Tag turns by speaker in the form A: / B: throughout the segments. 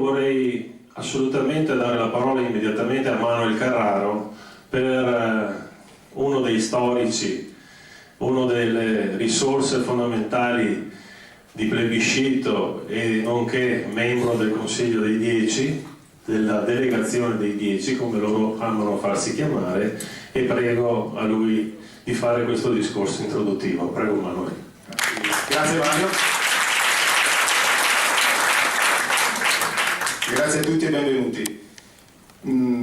A: vorrei assolutamente dare la parola immediatamente a Manuel Carraro per uno dei storici, una delle risorse fondamentali di Plebiscito e nonché membro del Consiglio dei 10, della delegazione dei 10, come loro amano farsi chiamare, e prego a lui di fare questo discorso introduttivo. Prego Manuel.
B: Grazie Mario. Grazie a tutti e benvenuti.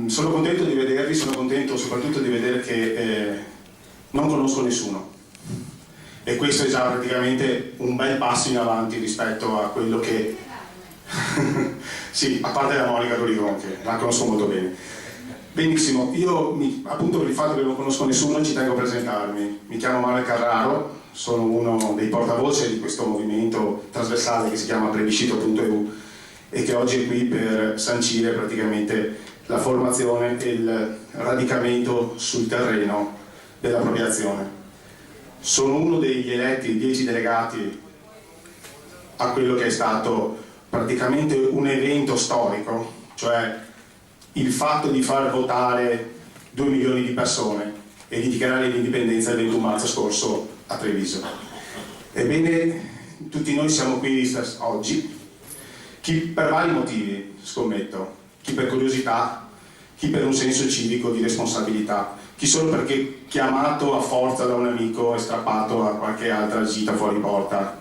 B: Sono contento di vedervi, sono contento soprattutto di vedere che non conosco nessuno. E questo è già praticamente un bel passo in avanti rispetto a quello che... sì, a parte la Monica Dorigon, che la conosco molto bene. Benissimo, io appunto per il fatto che non conosco nessuno ci tengo a presentarmi. Mi chiamo Manuel Carraro, sono uno dei portavoce di questo movimento trasversale che si chiama Plebiscito.eu e che oggi è qui per sancire praticamente la formazione e il radicamento sul terreno dell'appropriazione. Sono uno degli eletti, 10 delegati a quello che è stato praticamente un evento storico, cioè il fatto di far votare 2 milioni di persone e di dichiarare l'indipendenza il 21 marzo scorso a Treviso. Ebbene, tutti noi siamo qui oggi, chi per vari motivi, scommetto, chi per curiosità, chi per un senso civico di responsabilità, chi solo perché chiamato a forza da un amico e strappato a qualche altra gita fuori porta.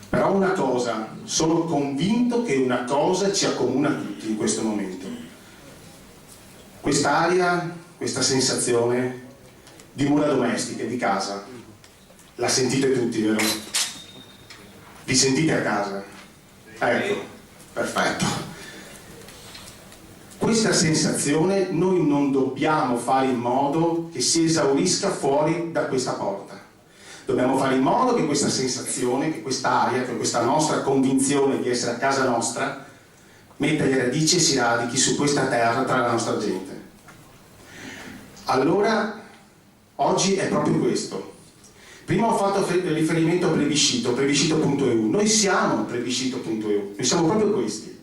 B: Però una cosa, sono convinto che una cosa ci accomuna tutti in questo momento. Quest'aria, questa sensazione di mura domestiche, di casa, la sentite tutti, vero? Vi sentite a casa? Ecco, perfetto. Questa sensazione noi non dobbiamo fare in modo che si esaurisca fuori da questa porta. Dobbiamo fare in modo che questa sensazione, che quest'aria, che questa nostra convinzione di essere a casa nostra metta le radici e si radichi su questa terra tra la nostra gente. Allora, oggi è proprio questo. Prima ho fatto riferimento a Plebiscito, Plebiscito.eu. Noi siamo Plebiscito.eu, noi siamo proprio questi.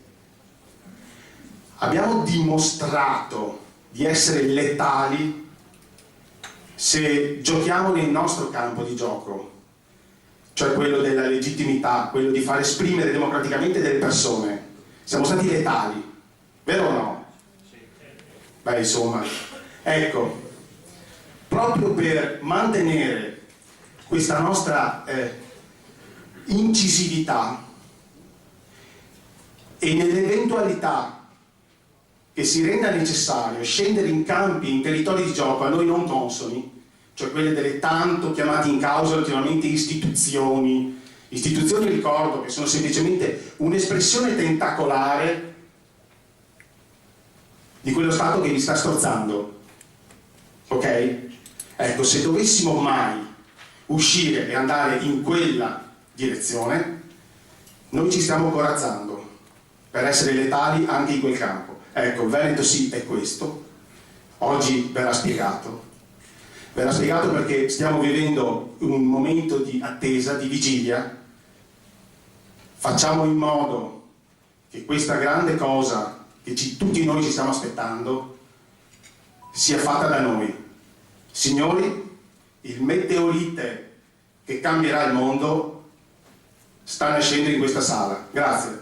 B: Abbiamo dimostrato di essere letali se giochiamo nel nostro campo di gioco, cioè quello della legittimità, quello di far esprimere democraticamente delle persone. Siamo stati letali, vero o no? Beh, insomma, ecco, proprio per mantenere questa nostra incisività e nell'eventualità che si renda necessario scendere in campi, in territori di gioco a noi non consoni, cioè quelle delle tanto chiamate in causa ultimamente istituzioni, ricordo, che sono semplicemente un'espressione tentacolare di quello Stato che vi sta strozzando, ok? Ecco, se dovessimo mai uscire e andare in quella direzione, noi ci stiamo corazzando per essere letali anche in quel campo. Ecco, il Veneto sì è questo, oggi verrà spiegato perché stiamo vivendo un momento di attesa, di vigilia. Facciamo in modo che questa grande cosa che tutti noi ci stiamo aspettando sia fatta da noi. Signori, il meteorite che cambierà il mondo sta nascendo in questa sala. Grazie.